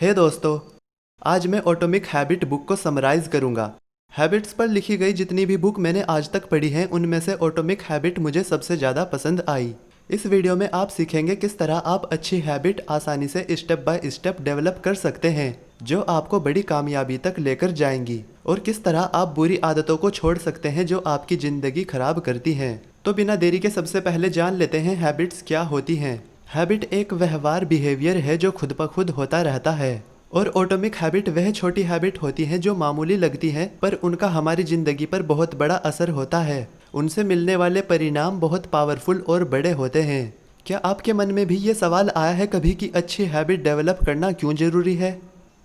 हे दोस्तों, आज मैं एटॉमिक हैबिट बुक को समराइज करूंगा। हैबिट्स पर लिखी गई जितनी भी बुक मैंने आज तक पढ़ी हैं उनमें से एटॉमिक हैबिट मुझे सबसे ज़्यादा पसंद आई। इस वीडियो में आप सीखेंगे किस तरह आप अच्छी हैबिट आसानी से स्टेप बाय स्टेप डेवलप कर सकते हैं जो आपको बड़ी कामयाबी तक लेकर जाएंगी, और किस तरह आप बुरी आदतों को छोड़ सकते हैं जो आपकी ज़िंदगी खराब करती हैं। तो बिना देरी के सबसे पहले जान लेते हैं हैबिट्स क्या होती हैं। हैबिट एक व्यवहार बिहेवियर है जो खुद ब खुद होता रहता है, और एटॉमिक हैबिट वह छोटी हैबिट होती हैं जो मामूली लगती हैं पर उनका हमारी ज़िंदगी पर बहुत बड़ा असर होता है। उनसे मिलने वाले परिणाम बहुत पावरफुल और बड़े होते हैं। क्या आपके मन में भी ये सवाल आया है कभी कि अच्छी हैबिट डेवलप करना क्यों ज़रूरी है?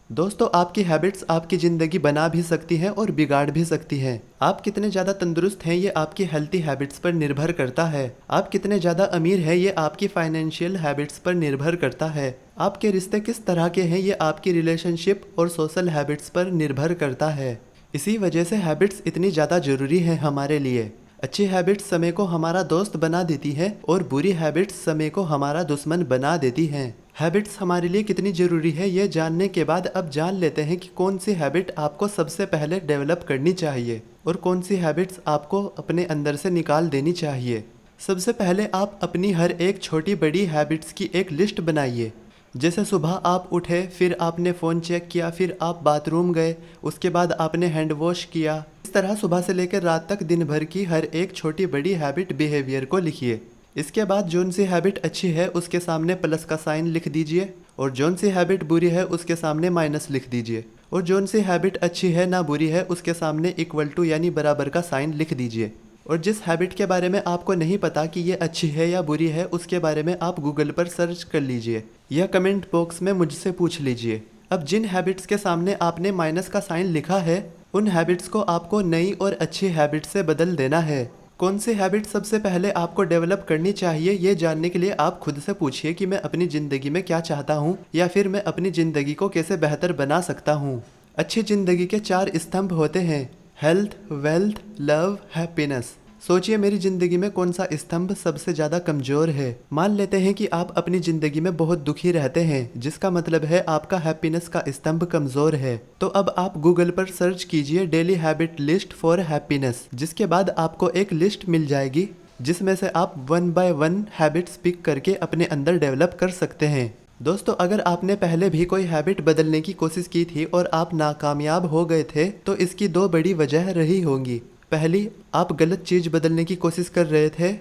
दोस्तों, आपकी हैबिट्स आपकी ज़िंदगी बना भी सकती हैं और बिगाड़ भी सकती हैं। आप कितने ज़्यादा तंदुरुस्त हैं ये आपकी हेल्थी हैबिट्स पर निर्भर करता है। आप कितने ज़्यादा अमीर हैं ये आपकी फाइनेंशियल हैबिट्स पर निर्भर करता है। आपके रिश्ते किस तरह के हैं ये आपकी रिलेशनशिप और सोशल हैबिट्स पर निर्भर करता है। इसी वजह से हैबिट्स इतनी ज़्यादा ज़रूरी है हमारे लिए। अच्छी हैबिट्स समय को हमारा दोस्त बना देती है और बुरी हैबिट्स समय को हमारा दुश्मन बना देती हैं। हैबिट्स हमारे लिए कितनी ज़रूरी है ये जानने के बाद अब जान लेते हैं कि कौन सी हैबिट आपको सबसे पहले डेवलप करनी चाहिए और कौन सी हैबिट्स आपको अपने अंदर से निकाल देनी चाहिए। सबसे पहले आप अपनी हर एक छोटी बड़ी हैबिट्स की एक लिस्ट बनाइए। जैसे सुबह आप उठे, फिर आपने फ़ोन चेक किया, फिर आप बाथरूम गए, उसके बाद आपने हैंड वॉश किया। इस तरह सुबह से लेकर रात तक दिन भर की हर एक छोटी बड़ी हैबिट बिहेवियर को लिखिए। इसके बाद जौन सी हैबिट अच्छी है उसके सामने प्लस का साइन लिख दीजिए, और जौन सी हैबिट बुरी है उसके सामने माइनस लिख दीजिए, और जौन सी हैबिट अच्छी है ना बुरी है उसके सामने इक्वल टू यानी बराबर का साइन लिख दीजिए। और जिस हैबिट के बारे में आपको नहीं पता कि ये अच्छी है या बुरी है उसके बारे में आप गूगल पर सर्च कर लीजिए या कमेंट बॉक्स में मुझसे पूछ लीजिए। अब जिन हैबिट्स के सामने आपने माइनस का साइन लिखा है उन हैबिट्स को आपको नई और अच्छी हैबिट से बदल देना है। कौन सी हैबिट सबसे पहले आपको डेवलप करनी चाहिए ये जानने के लिए आप खुद से पूछिए कि मैं अपनी ज़िंदगी में क्या चाहता हूँ, या फिर मैं अपनी ज़िंदगी को कैसे बेहतर बना सकता हूँ। अच्छी ज़िंदगी के 4 स्तंभ होते हैं: हेल्थ, वेल्थ, लव, हैप्पीनेस। सोचिए मेरी ज़िंदगी में कौन सा स्तंभ सबसे ज़्यादा कमज़ोर है। मान लेते हैं कि आप अपनी ज़िंदगी में बहुत दुखी रहते हैं, जिसका मतलब है आपका हैप्पीनेस का स्तंभ कमज़ोर है। तो अब आप गूगल पर सर्च कीजिए daily habit list for happiness, जिसके बाद आपको एक लिस्ट मिल जाएगी जिसमें से आप 1 बाय 1 हैबिट्स पिक करके अपने अंदर डेवलप कर सकते हैं। दोस्तों, अगर आपने पहले भी कोई हैबिट बदलने की कोशिश की थी और आप नाकामयाब हो गए थे तो इसकी 2 बड़ी वजह रही होंगी। पहली, आप गलत चीज़ बदलने की कोशिश कर रहे थे।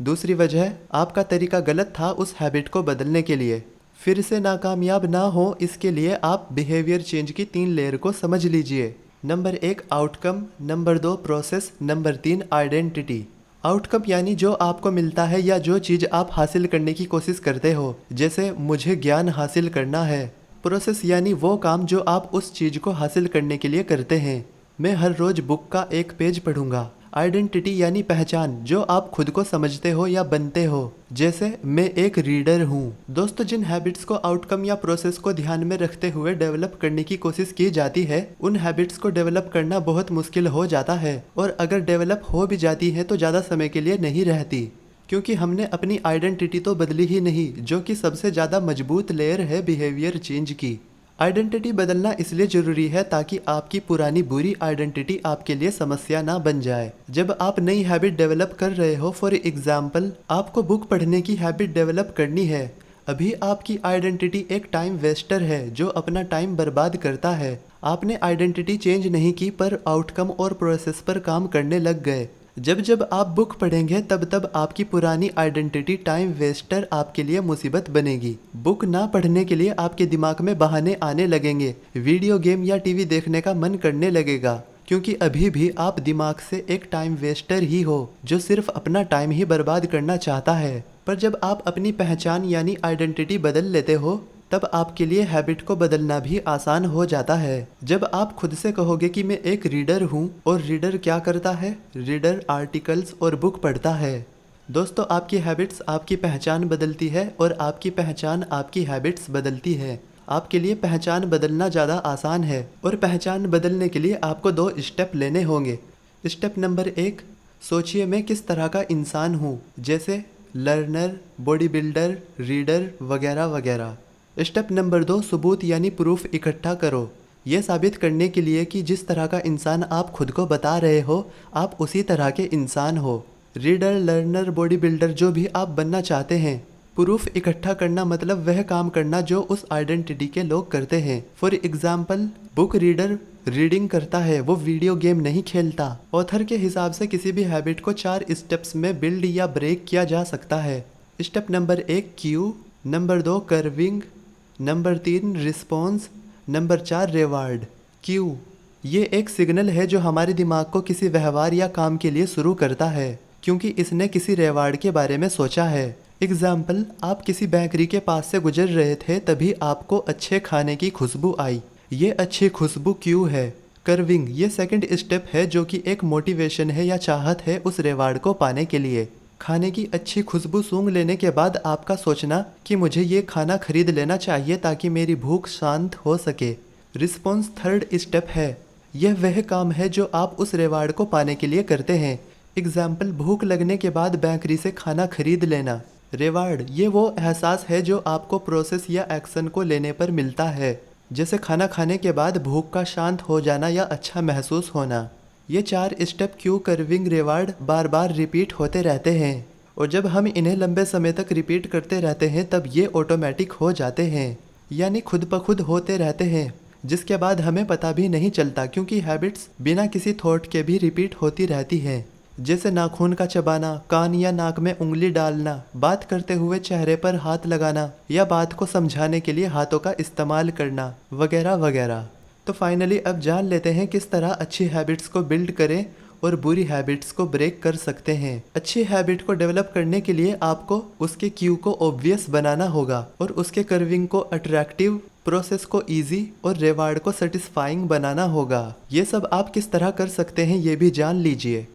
दूसरी वजह, आपका तरीका गलत था उस हैबिट को बदलने के लिए। फिर से नाकामयाब ना हो इसके लिए आप बिहेवियर चेंज की 3 लेयर को समझ लीजिए। Number 1 outcome, number 2 process, number 3 identity. Outcome यानी जो आपको मिलता है या जो चीज़ आप हासिल करने की कोशिश करते हो, जैसे मुझे ज्ञान हासिल करना है। प्रोसेस यानी वो काम जो आप उस चीज़ को हासिल करने के लिए करते हैं। मैं हर रोज़ बुक का एक पेज पढ़ूंगा। आइडेंटिटी यानी पहचान जो आप खुद को समझते हो या बनते हो, जैसे मैं एक रीडर हूँ। दोस्तों, जिन हैबिट्स को आउटकम या प्रोसेस को ध्यान में रखते हुए डेवलप करने की कोशिश की जाती है उन हैबिट्स को डेवलप करना बहुत मुश्किल हो जाता है, और अगर डेवलप हो भी जाती है तो ज़्यादा समय के लिए नहीं रहती, क्योंकि हमने अपनी आइडेंटिटी तो बदली ही नहीं, जो कि सबसे ज़्यादा मजबूत लेयर है बिहेवियर चेंज की। आइडेंटिटी बदलना इसलिए ज़रूरी है ताकि आपकी पुरानी बुरी आइडेंटिटी आपके लिए समस्या ना बन जाए। जब आप नई हैबिट डेवलप कर रहे हो, फॉर एग्जाम्पल आपको बुक पढ़ने की हैबिट डेवलप करनी है, अभी आपकी आइडेंटिटी एक टाइम वेस्टर है जो अपना टाइम बर्बाद करता है। आपने आइडेंटिटी चेंज नहीं की पर आउटकम और प्रोसेस पर काम करने लग गए। जब जब आप बुक पढ़ेंगे तब तब आपकी पुरानी आइडेंटिटी टाइम वेस्टर आपके लिए मुसीबत बनेगी। बुक ना पढ़ने के लिए आपके दिमाग में बहाने आने लगेंगे, वीडियो गेम या टीवी देखने का मन करने लगेगा, क्योंकि अभी भी आप दिमाग से एक टाइम वेस्टर ही हो जो सिर्फ अपना टाइम ही बर्बाद करना चाहता है। पर जब आप अपनी पहचान यानी आइडेंटिटी बदल लेते हो तब आपके लिए हैबिट को बदलना भी आसान हो जाता है। जब आप खुद से कहोगे कि मैं एक रीडर हूँ, और रीडर क्या करता है? रीडर आर्टिकल्स और बुक पढ़ता है। दोस्तों, आपकी हैबिट्स आपकी पहचान बदलती है और आपकी पहचान आपकी हैबिट्स बदलती है। आपके लिए पहचान बदलना ज़्यादा आसान है, और पहचान बदलने के लिए आपको 2 स्टेप लेने होंगे। स्टेप नंबर 1, सोचिए मैं किस तरह का इंसान हूँ, जैसे लर्नर, बॉडी बिल्डर, रीडर वगैरह वगैरह। स्टेप नंबर 2, सबूत यानी प्रूफ इकट्ठा करो। ये साबित करने के लिए कि जिस तरह का इंसान आप खुद को बता रहे हो, आप उसी तरह के इंसान हो। रीडर, लर्नर, बॉडी बिल्डर, जो भी आप बनना चाहते हैं। प्रूफ इकट्ठा करना मतलब वह काम करना जो उस आइडेंटिटी के लोग करते हैं। For example, book reader reading करता है, वो वीडियो गेम नहीं खेलता। ऑथर के हिसाब से किसी भी हैबिट को 4 स्टेप्स में बिल्ड या ब्रेक किया जा सकता है। Step number 1, Q. Number 2, curving. Number 3, response. Number 4, reward. Q ये एक सिग्नल है जो हमारे दिमाग को किसी व्यवहार या काम के लिए शुरू करता है, क्योंकि इसने किसी रिवार्ड के बारे में सोचा है। एग्जाम्पल, आप किसी बेकरी के पास से गुजर रहे थे, तभी आपको अच्छे खाने की खुशबू आई। ये अच्छी खुशबू क्यू है। कर्विंग ये सेकंड स्टेप है, जो कि एक मोटिवेशन है या चाहत है उस रिवार्ड को पाने के लिए। खाने की अच्छी खुशबू सूंघ लेने के बाद आपका सोचना कि मुझे ये खाना खरीद लेना चाहिए ताकि मेरी भूख शांत हो सके। रिस्पॉन्स थर्ड स्टेप है। यह वह काम है जो आप उस रिवार्ड को पाने के लिए करते हैं। एग्जाम्पल, भूख लगने के बाद बेकरी से खाना खरीद लेना। रिवार्ड ये वो एहसास है जो आपको प्रोसेस या एक्शन को लेने पर मिलता है, जैसे खाना खाने के बाद भूख का शांत हो जाना या अच्छा महसूस होना। ये 4 स्टेप क्यू, कर्विंग, रिवार्ड बार बार रिपीट होते रहते हैं, और जब हम इन्हें लंबे समय तक रिपीट करते रहते हैं तब ये ऑटोमेटिक हो जाते हैं, यानी खुद ब खुद होते रहते हैं, जिसके बाद हमें पता भी नहीं चलता, क्योंकि हैबिट्स बिना किसी थॉट के भी रिपीट होती रहती हैं। जैसे नाखून का चबाना, कान या नाक में उंगली डालना, बात करते हुए चेहरे पर हाथ लगाना, या बात को समझाने के लिए हाथों का इस्तेमाल करना, वगैरह वगैरह। तो फाइनली अब जान लेते हैं किस तरह अच्छी हैबिट्स को बिल्ड करें और बुरी हैबिट्स को ब्रेक कर सकते हैं। अच्छी हैबिट को डेवलप करने के लिए आपको उसके क्यू को ऑब्वियस बनाना होगा, और उसके कर्विंग को अट्रैक्टिव, प्रोसेस को इजी और रिवार्ड को सेटिस्फाइंग बनाना होगा। ये सब आप किस तरह कर सकते हैं ये भी जान लीजिए।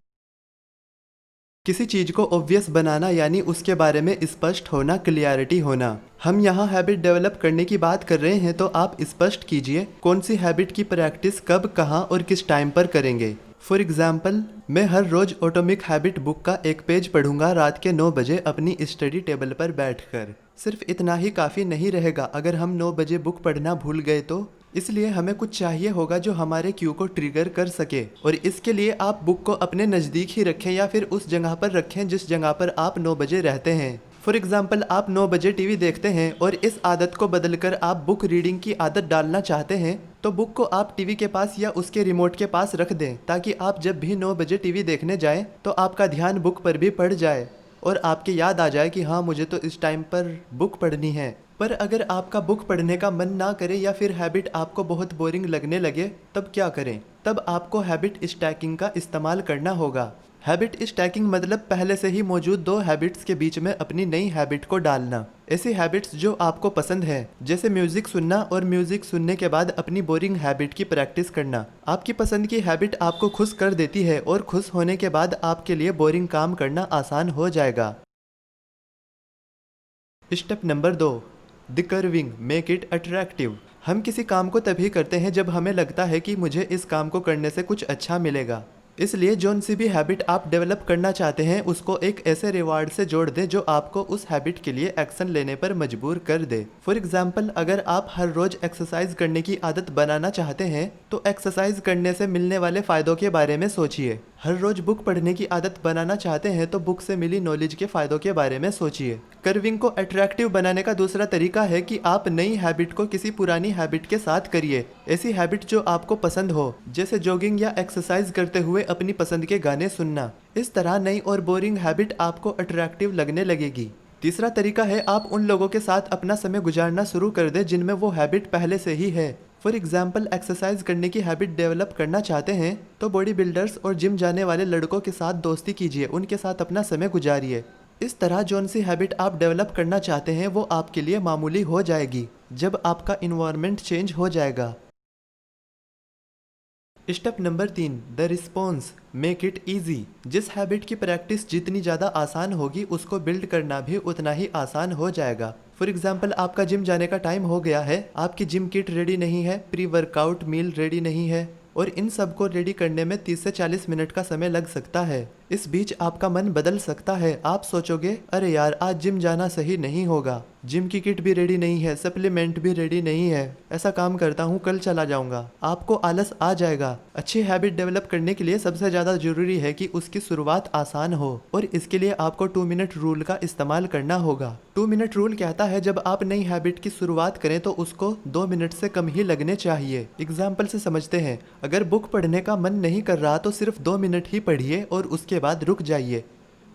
किसी चीज को ऑब्वियस बनाना यानी उसके बारे में स्पष्ट होना, क्लियरिटी होना। हम यहाँ हैबिट डेवलप करने की बात कर रहे हैं, तो आप स्पष्ट कीजिए कौन सी हैबिट की प्रैक्टिस कब, कहाँ और किस टाइम पर करेंगे। फॉर एग्जाम्पल, मैं हर रोज एटॉमिक हैबिट बुक का एक पेज पढ़ूंगा रात के 9 बजे अपनी स्टडी टेबल पर बैठकर। सिर्फ इतना ही काफ़ी नहीं रहेगा अगर हम 9 बजे बुक पढ़ना भूल गए तो। इसलिए हमें कुछ चाहिए होगा जो हमारे क्यू को ट्रिगर कर सके, और इसके लिए आप बुक को अपने नज़दीक ही रखें या फिर उस जगह पर रखें जिस जगह पर आप 9 बजे रहते हैं। फॉर एग्जाम्पल, आप 9 बजे टीवी देखते हैं और इस आदत को बदलकर आप बुक रीडिंग की आदत डालना चाहते हैं, तो बुक को आप टीवी के पास या उसके रिमोट के पास रख दें, ताकि आप जब भी 9 बजे टीवी देखने जाएं तो आपका ध्यान बुक पर भी पड़ जाए और आपके याद आ जाए कि हाँ, मुझे तो इस टाइम पर बुक पढ़नी है। पर अगर आपका बुक पढ़ने का मन ना करे या फिर हैबिट आपको बहुत बोरिंग लगने लगे, तब क्या करें? तब आपको हैबिट स्टैकिंग का इस्तेमाल करना होगा। हैबिट स्टैकिंग मतलब पहले से ही मौजूद 2 हैबिट्स के बीच में अपनी नई हैबिट को डालना। ऐसी हैबिट्स जो आपको पसंद है, जैसे म्यूजिक सुनना, और म्यूजिक सुनने के बाद अपनी बोरिंग हैबिट की प्रैक्टिस करना। आपकी पसंद की हैबिट आपको खुश कर देती है, और खुश होने के बाद आपके लिए बोरिंग काम करना आसान हो जाएगा। Step number 2, the curving, make it attractive. हम किसी काम को तभी करते हैं जब हमें लगता है कि मुझे इस काम को करने से कुछ अच्छा मिलेगा। इसलिए जोन सी भी हैबिट आप डेवलप करना चाहते हैं उसको एक ऐसे रिवार्ड से जोड़ दें जो आपको उस हैबिट के लिए एक्शन लेने पर मजबूर कर दे। फॉर एग्जाम्पल, अगर आप हर रोज एक्सरसाइज करने की आदत बनाना चाहते हैं तो एक्सरसाइज करने से मिलने वाले फायदों के बारे में सोचिए। हर रोज बुक पढ़ने की आदत बनाना चाहते हैं तो बुक से मिली नॉलेज के फायदों के बारे में सोचिए। कर्विंग को अट्रैक्टिव बनाने का दूसरा तरीका है कि आप नई हैबिट को किसी पुरानी हैबिट के साथ करिए। ऐसी हैबिट जो आपको पसंद हो, जैसे जॉगिंग या एक्सरसाइज करते हुए अपनी पसंद के गाने सुनना। इस तरह नई और बोरिंग हैबिट आपको अट्रैक्टिव लगने लगेगी। तीसरा तरीका है आप उन लोगों के साथ अपना समय गुजारना शुरू कर दें जिनमें वो हैबिट पहले से ही है। फॉर एग्जाम्पल, एक्सरसाइज करने की हैबिट डेवलप करना चाहते हैं तो बॉडी बिल्डर्स और जिम जाने वाले लड़कों के साथ दोस्ती कीजिए, उनके साथ अपना समय गुजारिए। इस तरह जौन सी हैबिट आप डेवलप करना चाहते हैं वो आपके लिए मामूली हो जाएगी जब आपका इन्वायरमेंट चेंज हो जाएगा। Step number 3, the response, make it easy. जिस हैबिट की प्रैक्टिस जितनी ज़्यादा आसान होगी उसको बिल्ड करना भी उतना ही आसान हो जाएगा। फॉर एग्जाम्पल, आपका जिम जाने का टाइम हो गया है, आपकी जिम किट रेडी नहीं है, प्री वर्कआउट मील रेडी नहीं है, और इन सब को रेडी करने में 30 से 40 मिनट का समय लग सकता है। इस बीच आपका मन बदल सकता है। आप सोचोगे, अरे यार आज जिम जाना सही नहीं होगा, जिम की किट भी रेडी नहीं है, सप्लीमेंट भी रेडी नहीं है, ऐसा काम करता हूँ कल चला जाऊंगा। आपको आलस आ जाएगा। अच्छी हैबिट डेवलप करने के लिए सबसे ज़्यादा जरूरी है कि उसकी शुरुआत आसान हो, और इसके लिए आपको 2 मिनट रूल का इस्तेमाल करना होगा। 2 मिनट रूल कहता है जब आप नई हैबिट की शुरुआत करें तो उसको 2 मिनट से कम ही लगने चाहिए। एग्जाम्पल से समझते हैं, अगर बुक पढ़ने का मन नहीं कर रहा तो सिर्फ 2 मिनट ही पढ़िए और उसके बाद रुक जाइए।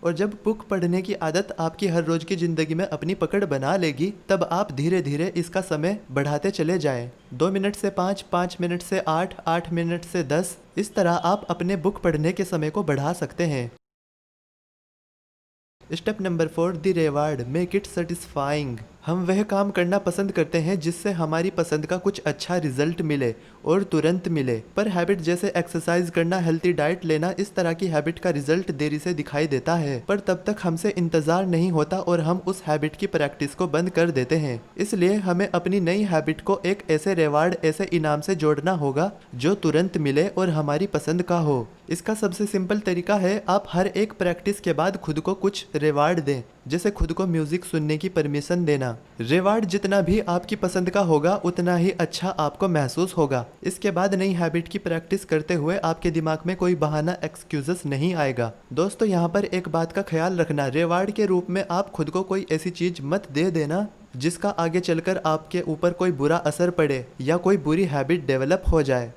और जब बुक पढ़ने की आदत आपकी हर रोज की जिंदगी में अपनी पकड़ बना लेगी, तब आप धीरे धीरे इसका समय बढ़ाते चले जाएं। 2 मिनट से 5, 5 मिनट से 8, 8 मिनट से 10, इस तरह आप अपने बुक पढ़ने के समय को बढ़ा सकते हैं। Step number 4, the reward, make it satisfying. हम वह काम करना पसंद करते हैं जिससे हमारी पसंद का कुछ अच्छा रिजल्ट मिले और तुरंत मिले। पर हैबिट जैसे एक्सरसाइज करना, हेल्थी डाइट लेना, इस तरह की हैबिट का रिजल्ट देरी से दिखाई देता है, पर तब तक हमसे इंतजार नहीं होता और हम उस हैबिट की प्रैक्टिस को बंद कर देते हैं। इसलिए हमें अपनी नई हैबिट को एक ऐसे रिवार्ड, ऐसे इनाम से जोड़ना होगा जो तुरंत मिले और हमारी पसंद का हो। इसका सबसे सिंपल तरीका है, आप हर एक प्रैक्टिस के बाद खुद को कुछ रिवार्ड दें, जैसे खुद को म्यूजिक सुनने की परमिशन देना। रिवार्ड जितना भी आपकी पसंद का होगा उतना ही अच्छा आपको महसूस होगा। इसके बाद नई हैबिट की प्रैक्टिस करते हुए आपके दिमाग में कोई बहाना, एक्सक्यूजेस नहीं आएगा। दोस्तों यहाँ पर एक बात का ख्याल रखना, रिवार्ड के रूप में आप खुद को कोई ऐसी चीज मत दे देना जिसका आगे चलकर आपके ऊपर कोई बुरा असर पड़े या कोई बुरी हैबिट डेवलप हो जाए।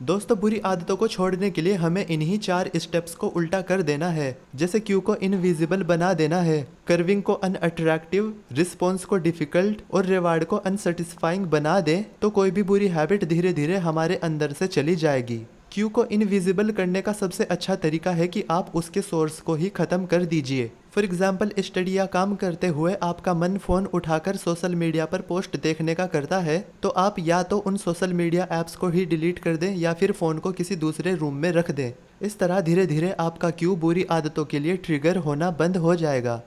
दोस्तों बुरी आदतों को छोड़ने के लिए हमें इन्हीं 4 स्टेप्स को उल्टा कर देना है। जैसे क्यू को इनविजिबल बना देना है, कर्विंग को अनअट्रैक्टिव, रिस्पॉन्स को डिफिकल्ट और रिवार्ड को अनसेटिस्फाइंग बना दें तो कोई भी बुरी हैबिट धीरे धीरे हमारे अंदर से चली जाएगी। क्यू को इनविजिबल करने का सबसे अच्छा तरीका है कि आप उसके सोर्स को ही खत्म कर दीजिए। फॉर एग्जाम्पल, स्टडी या काम करते हुए आपका मन फोन उठाकर सोशल मीडिया पर पोस्ट देखने का करता है, तो आप या तो उन सोशल मीडिया ऐप्स को ही डिलीट कर दें या फिर फोन को किसी दूसरे रूम में रख दें। इस तरह धीरे धीरे आपका क्यू बुरी आदतों के लिए ट्रिगर होना बंद हो जाएगा।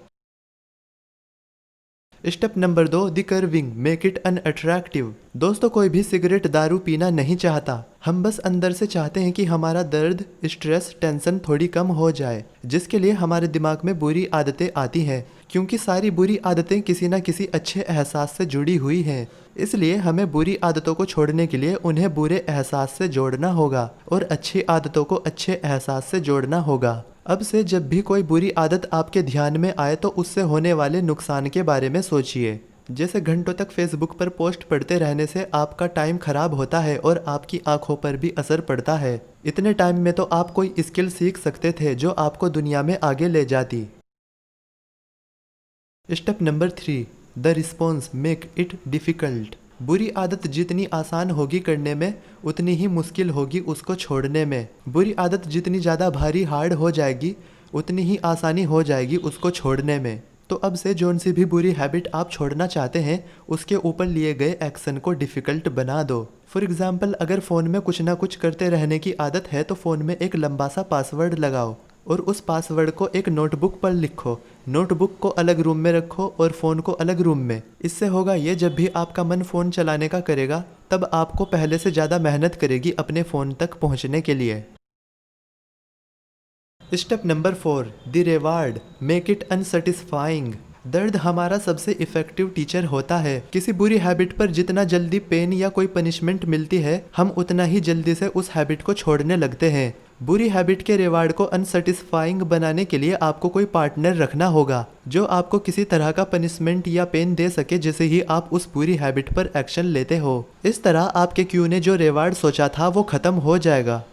Step number 2, the curving, make it unattractive. दोस्तों कोई भी सिगरेट, दारू पीना नहीं चाहता, हम बस अंदर से चाहते हैं कि हमारा दर्द, स्ट्रेस, टेंशन थोड़ी कम हो जाए, जिसके लिए हमारे दिमाग में बुरी आदतें आती हैं, क्योंकि सारी बुरी आदतें किसी न किसी अच्छे एहसास से जुड़ी हुई हैं। इसलिए हमें बुरी आदतों को छोड़ने के लिए उन्हें बुरे एहसास से जोड़ना होगा और अच्छी आदतों को अच्छे एहसास से जोड़ना होगा। अब से जब भी कोई बुरी आदत आपके ध्यान में आए तो उससे होने वाले नुकसान के बारे में सोचिए। जैसे घंटों तक फेसबुक पर पोस्ट पढ़ते रहने से आपका टाइम खराब होता है और आपकी आंखों पर भी असर पड़ता है। इतने टाइम में तो आप कोई स्किल सीख सकते थे जो आपको दुनिया में आगे ले जाती। Step number 3, the response, make it difficult. बुरी आदत जितनी आसान होगी करने में उतनी ही मुश्किल होगी उसको छोड़ने में। बुरी आदत जितनी ज़्यादा भारी, हार्ड हो जाएगी उतनी ही आसानी हो जाएगी उसको छोड़ने में। तो अब से जोन सी भी बुरी हैबिट आप छोड़ना चाहते हैं उसके ऊपर लिए गए एक्शन को डिफ़िकल्ट बना दो। फॉर एग्जाम्पल, अगर फ़ोन में कुछ ना कुछ करते रहने की आदत है तो फ़ोन में एक लंबा सा पासवर्ड लगाओ और उस पासवर्ड को एक नोटबुक पर लिखो। नोटबुक को अलग रूम में रखो और फ़ोन को अलग रूम में। इससे होगा ये, जब भी आपका मन फ़ोन चलाने का करेगा तब आपको पहले से ज़्यादा मेहनत करेगी अपने फ़ोन तक पहुँचने के लिए। Step number 4, the reward, make it unsatisfying. दर्द हमारा सबसे इफेक्टिव टीचर होता है। किसी बुरी हैबिट पर जितना जल्दी पेन या कोई पनिशमेंट मिलती है, हम उतना ही जल्दी से उस हैबिट को छोड़ने लगते हैं। बुरी हैबिट के रिवार्ड को अनसेटिस्फाइंग बनाने के लिए आपको कोई पार्टनर रखना होगा जो आपको किसी तरह का पनिशमेंट या पेन दे सके जैसे ही आप उस बुरी हैबिट पर एक्शन लेते हो। इस तरह आपके क्यू ने जो रिवार्ड सोचा था वो खत्म हो जाएगा